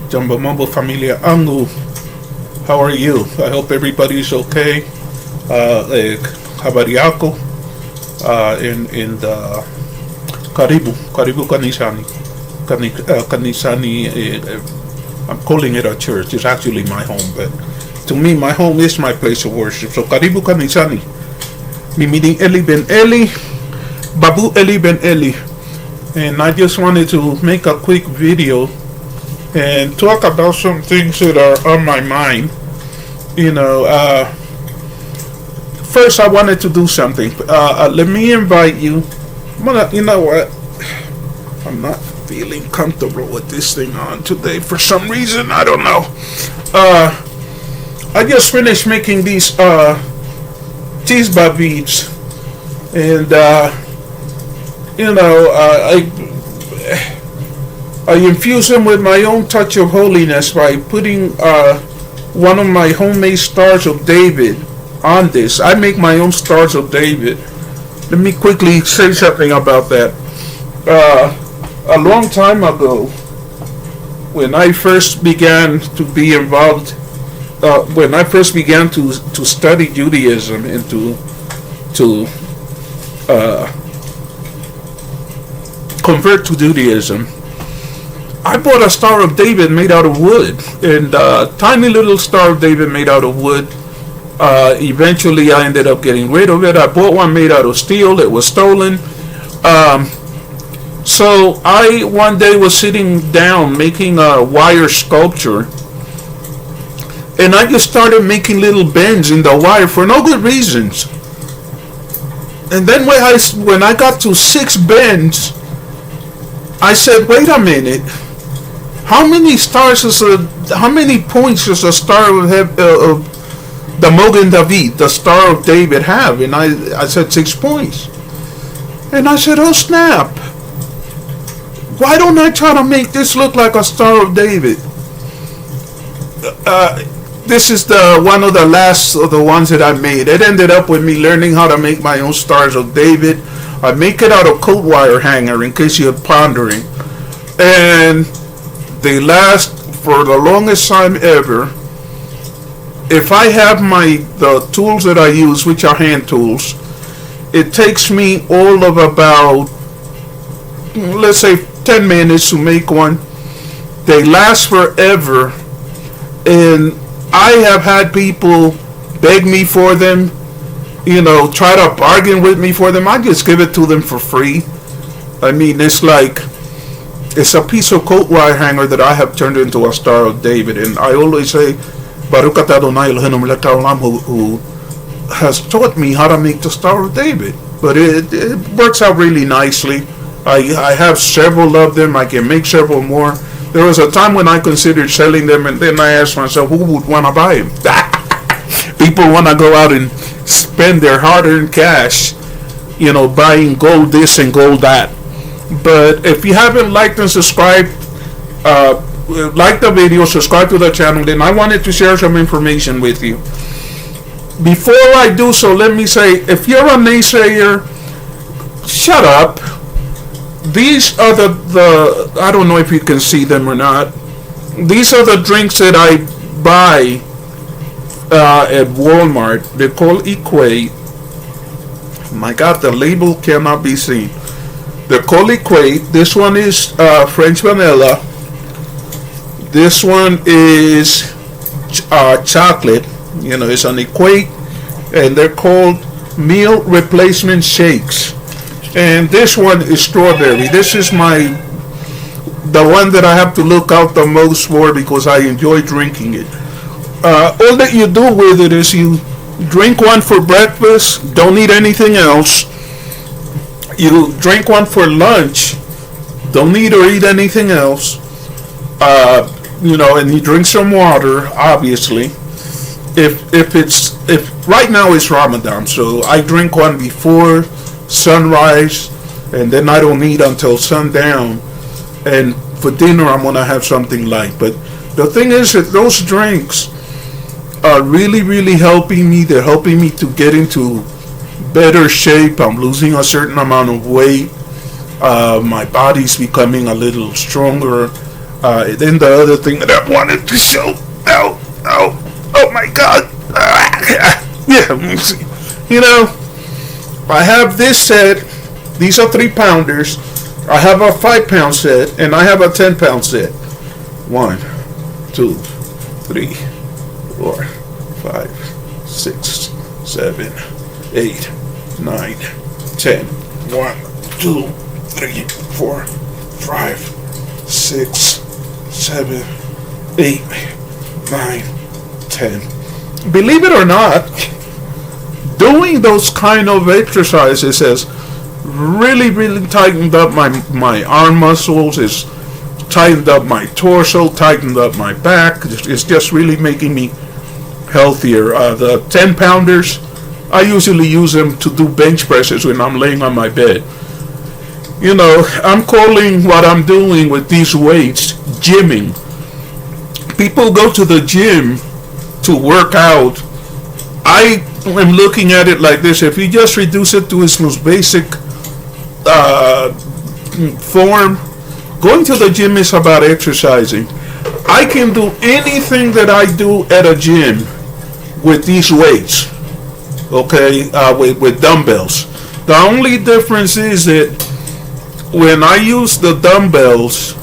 Jumbo Mumbo Familia Angu. How are you? I hope everybody's okay. Habariako in the Karibu Kanisani. Kanisani, I'm calling it a church. It's actually my home, but to me, my home is my place of worship. So Karibu Kanisani. Mi meeting Eli-Ben-Eli, Babu Eli-Ben-Eli. And I just wanted to make a quick video and talk about some things that are on my mind. First I wanted to do something. Let me invite you. You know what? I'm not feeling comfortable with this thing on today for some reason. I don't know. I just finished making these cheese beads, and I infuse them with my own touch of holiness by putting one of my homemade Stars of David on this. I make my own Stars of David. Let me quickly say something about that. A long time ago, when I first began to be involved, when I first began to study Judaism and to convert to Judaism, I bought a Star of David made out of wood, and a tiny little Star of David made out of wood. Eventually I ended up getting rid of it. I bought one made out of steel. It was stolen. So I one day was sitting down making a wire sculpture, and I just started making little bends in the wire for no good reasons. And then when I got to 6 bends, I said, wait a minute. How many points does a Star of the Mogen David, the Star of David, have? And I said 6 points. And I said, oh snap. Why don't I try to make this look like a Star of David? This is one of the last of the ones that I made. It ended up with me learning how to make my own Stars of David. I make it out of coat wire hanger, in case you're pondering. And they last for the longest time ever. If I have the tools that I use, which are hand tools, it takes me all of about, let's say, 10 minutes to make one. They last forever, and I have had people beg me for them, try to bargain with me for them. I just give it to them for free. I mean, it's a piece of coat wire hanger that I have turned into a Star of David. And I always say, Baruch atah Adonai Eloheinu melech haolam, who has taught me how to make the Star of David. But it works out really nicely. I have several of them. I can make several more. There was a time when I considered selling them, and then I asked myself, who would want to buy them? People want to go out and spend their hard-earned cash, buying gold this and gold that. But if you haven't liked and subscribed, like the video, subscribe to the channel, then I wanted to share some information with you. Before I do so, let me say, if you're a naysayer, shut up. These are the I don't know if you can see them or not. These are the drinks that I buy at Walmart. They're called Equate. My God, the label cannot be seen. They're called Equate. This one is French vanilla. This one is chocolate. It's an Equate, and they're called meal replacement shakes. And this one is strawberry. This is the one that I have to look out the most for because I enjoy drinking it. All that you do with it is you drink one for breakfast, don't eat anything else. You drink one for lunch, don't eat or eat anything else. And you drink some water, obviously. If right now it's Ramadan, so I drink one before sunrise, and then I don't eat until sundown, and for dinner I'm gonna have something light. But the thing is that those drinks are really, really helping me. They're helping me to get into better shape. I'm losing a certain amount of weight. My body's becoming a little stronger. Then the other thing that I wanted to show. Oh my God. Yeah, you know, I have this set. These are 3-pounders. I have a 5-pound set, and I have a 10-pound set. 1, 2, 3, 4, 5, 6, 7, 8, 9, 10. 1, 2, 3, 4, 5, 6, 7, 8, 9, 10. Believe it or not, doing those kind of exercises has really tightened up my arm muscles. It's tightened up my torso, tightened up my back. It's just really making me healthier. The 10-pounders, I usually use them to do bench presses when I'm laying on my bed. You know, I'm calling what I'm doing with these weights gymming. People go to the gym to work out. I am looking at it like this. If you just reduce it to its most basic form, going to the gym is about exercising. I can do anything that I do at a gym with these weights, okay, with dumbbells. The only difference is that when I use the dumbbells,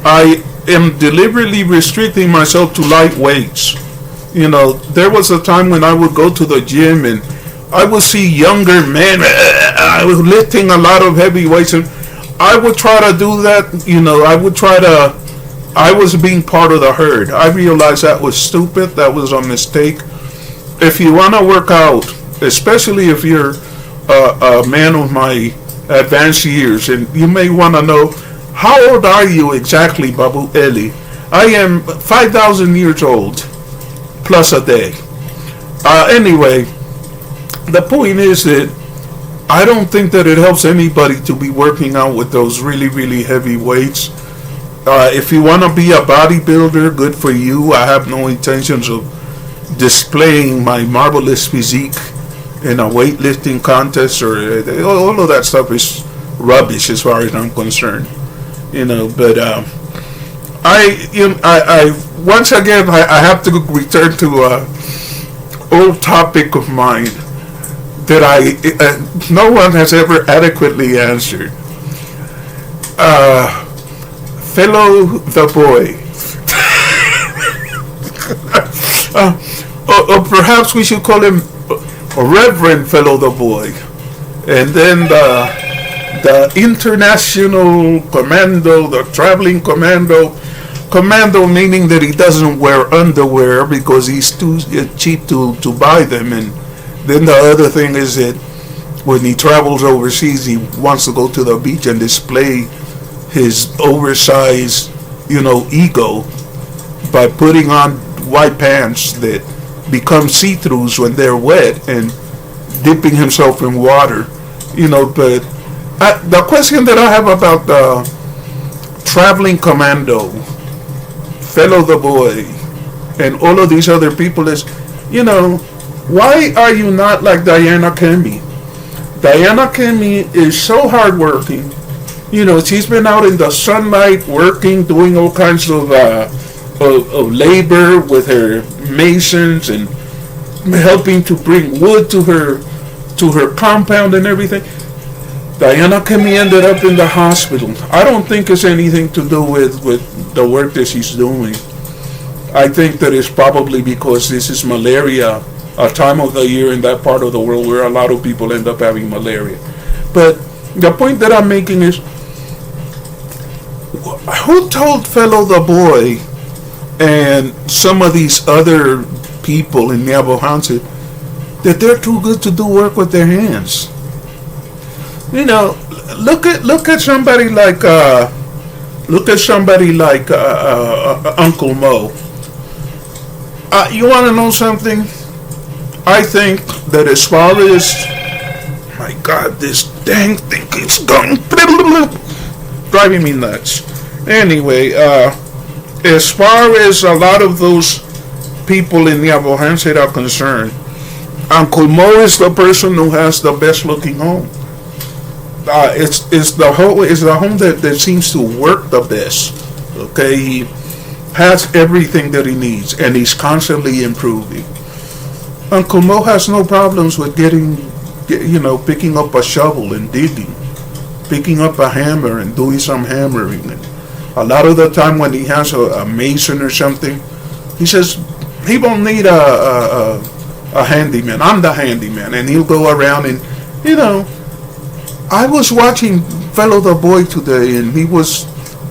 I am deliberately restricting myself to light weights. You know, there was a time when I would go to the gym and I would see younger men lifting a lot of heavy weights, and I would try to do that. You know, I was being part of the herd. I realized that was stupid. That was a mistake. If you want to work out, especially if you're a man of my advanced years, and you may want to know, how old are you exactly, Babu Eli? I am 5,000 years old, plus a day. Anyway, the point is that I don't think that it helps anybody to be working out with those really heavy weights. If you want to be a bodybuilder, good for you. I have no intentions of displaying my marvelous physique in a weightlifting contest, or all of that stuff is rubbish as far as I'm concerned. You know, but I once again I have to return to an old topic of mine that no one has ever adequately answered. Felo the boy. Or perhaps we should call him Reverend Felo the boy. And then the international commando, the traveling commando meaning that he doesn't wear underwear because he's too cheap to buy them. And then the other thing is that when he travels overseas, he wants to go to the beach and display his oversized, ego by putting on white pants that become see-throughs when they're wet and dipping himself in water. But the question that I have about the traveling commando, Felo the boy, and all of these other people is, why are you not like Diana Kemmys? Diana Kemmys is so hardworking. She's been out in the sunlight working, doing all kinds of labor with her masons and helping to bring wood to her compound and everything. Diana Kemmys ended up in the hospital. I don't think it's anything to do with the work that she's doing. I think that it's probably because this is malaria, a time of the year in that part of the world where a lot of people end up having malaria. But the point that I'm making is, who told Felo the boy and some of these other people in Nuevo Hampshire that they're too good to do work with their hands? Look at somebody like Uncle Mo. You want to know something? I think that as far as, my God, this dang thing keeps going, driving me nuts. Anyway, as far as a lot of those people in Nuevo Hampshire are concerned, Uncle Mo is the person who has the best looking home. It's the home that seems to work the best. Okay, he has everything that he needs, and he's constantly improving. Uncle Mo has no problems with picking up a shovel and digging, picking up a hammer and doing some hammering. And a lot of the time when he has a mason or something, he says he won't need a handyman. I'm the handyman, and he'll go around and I was watching Felo the boy today, and he was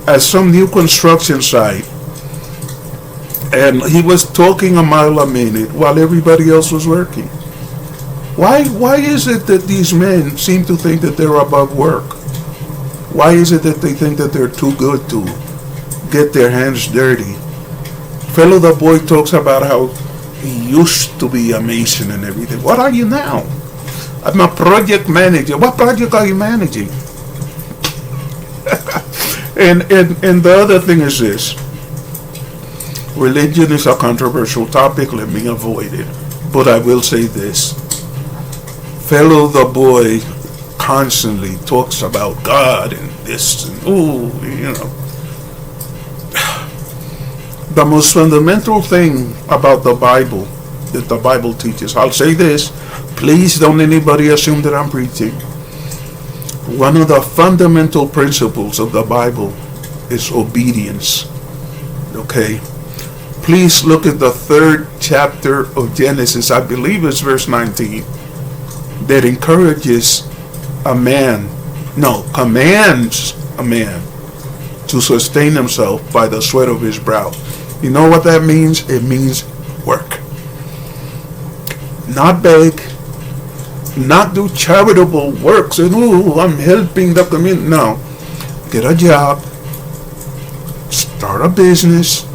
at some new construction site, and he was talking a mile a minute while everybody else was working. Why is it that these men seem to think that they're above work? Why is it that they think that they're too good to get their hands dirty? Felo the boy talks about how he used to be a mason and everything. What are you now? I'm a project manager. What project are you managing? and the other thing is this. Religion is a controversial topic. Let me avoid it. But I will say this. Felo the boy constantly talks about God and this and the most fundamental thing about the Bible that the Bible teaches. I'll say this. Please don't anybody assume that I'm preaching. One of the fundamental principles of the Bible is obedience. Okay? Please look at the 3rd chapter of Genesis. I believe it's verse 19. That encourages commands a man to sustain himself by the sweat of his brow. You know what that means? It means work. Not beg. Not do charitable works and I'm helping the community. No. Get a job. Start a business.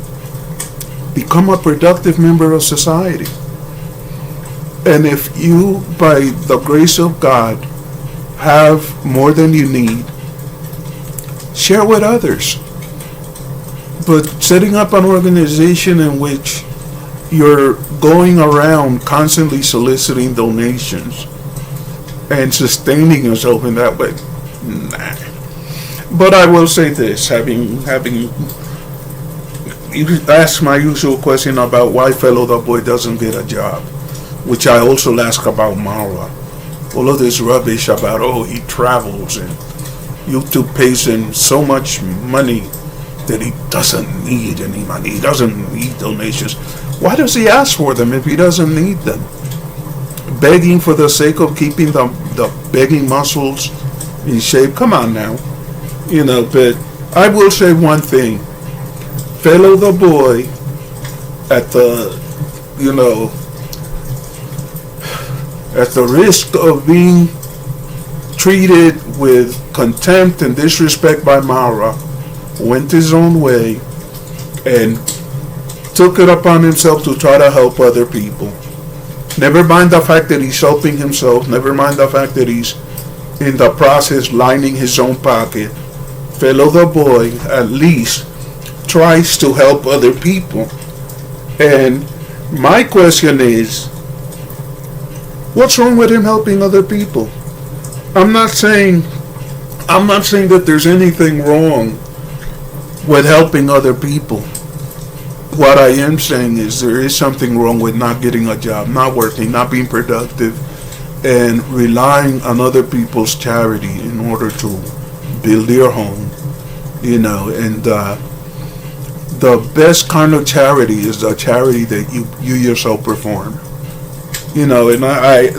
Become a productive member of society. And if you, by the grace of God, have more than you need, share with others. But setting up an organization in which you're going around constantly soliciting donations and sustaining yourself in that way, nah. But I will say this, having you asked my usual question about why Felo the boy doesn't get a job, which I also ask about Marwa. All of this rubbish about he travels and YouTube pays him so much money that he doesn't need any money. He doesn't need donations. Why does he ask for them if he doesn't need them? Begging for the sake of keeping the begging muscles in shape. Come on now. But I will say one thing. Felo the boy, at the risk of being treated with contempt and disrespect by Marwa, went his own way and took it upon himself to try to help other people. Never mind the fact that he's helping himself, never mind the fact that he's in the process lining his own pocket. Felo the boy at least tries to help other people. And my question is, what's wrong with him helping other people? I'm not saying that there's anything wrong with helping other people. What I am saying is there is something wrong with not getting a job, not working, not being productive, and relying on other people's charity in order to build your home. And the best kind of charity is the charity that you yourself perform. And I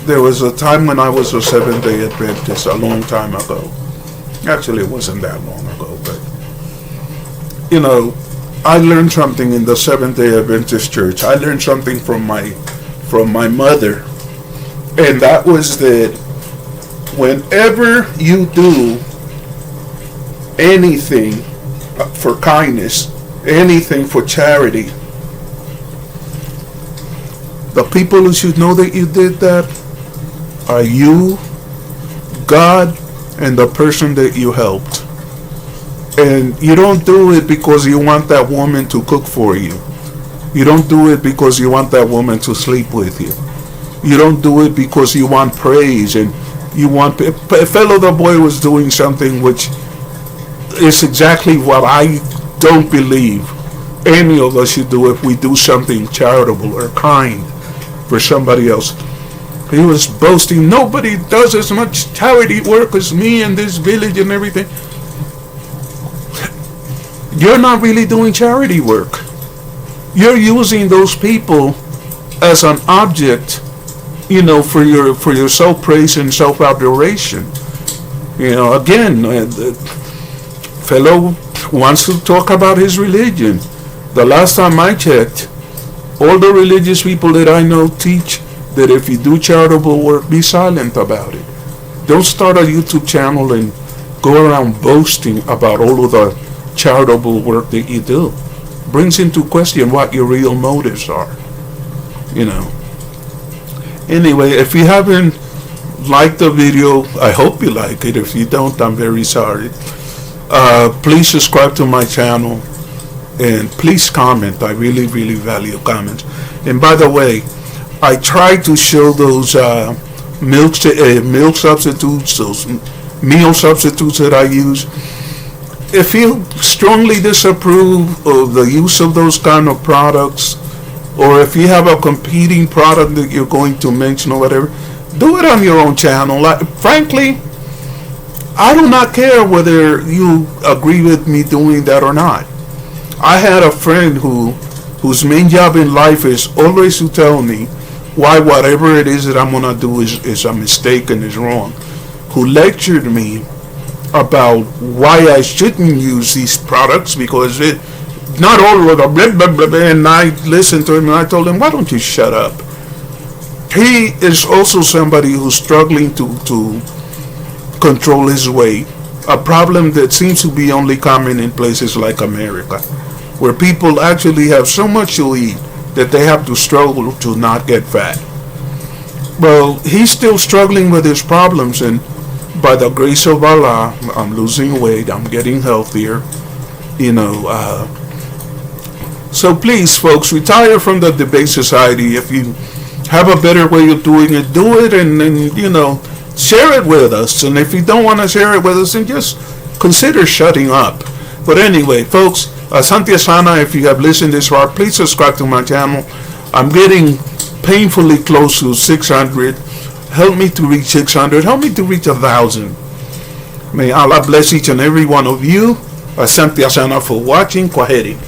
there was a time when I was a Seventh-day Adventist a long time ago. Actually, it wasn't that long ago, but I learned something in the Seventh-day Adventist church. I learned something from my mother, and that was that whenever you do anything for kindness, anything for charity, the people who should know that you did that are you, God, and the person that you helped. And you don't do it because you want that woman to cook for you. You don't do it because you want that woman to sleep with you. You don't do it because you want praise and you want... Felo the boy was doing something which is exactly what I don't believe any of us should do if we do something charitable or kind for somebody else. He was boasting, nobody does as much charity work as me in this village and everything. You're not really doing charity work. You're using those people as an object, for your self praise and self adoration. Again, Felo wants to talk about his religion. The last time I checked, all the religious people that I know teach that if you do charitable work, be silent about it. Don't start a YouTube channel and go around boasting about all of the charitable work that you do. Brings into question what your real motives are. Anyway, if you haven't liked the video, I hope you like it. If you don't, I'm very sorry. Please subscribe to my channel and please comment. I really, really value comments. And by the way, I try to show those milk substitutes, those meal substitutes that I use. If you strongly disapprove of the use of those kind of products, or if you have a competing product that you're going to mention or whatever, do it on your own channel. Frankly, I do not care whether you agree with me doing that or not. I had a friend whose main job in life is always to tell me why whatever it is that I'm going to do is a mistake and is wrong, who lectured me about why I shouldn't use these products because not all of the blah, blah, blah, blah. And I listened to him and I told him, why don't you shut up? He is also somebody who's struggling to control his weight, a problem that seems to be only common in places like America, where people actually have so much to eat that they have to struggle to not get fat. Well, he's still struggling with his problems, and by the grace of Allah, I'm losing weight, I'm getting healthier, so please, folks, retire from the debate society. If you have a better way of doing it, do it, and share it with us. And if you don't want to share it with us, then just consider shutting up. But anyway, folks, Santia Sana, if you have listened this far, please subscribe to my channel. I'm getting painfully close to 600. Help me to reach 600. Help me to reach 1,000. May Allah bless each and every one of you. Santia Sana for watching. Kwaheri.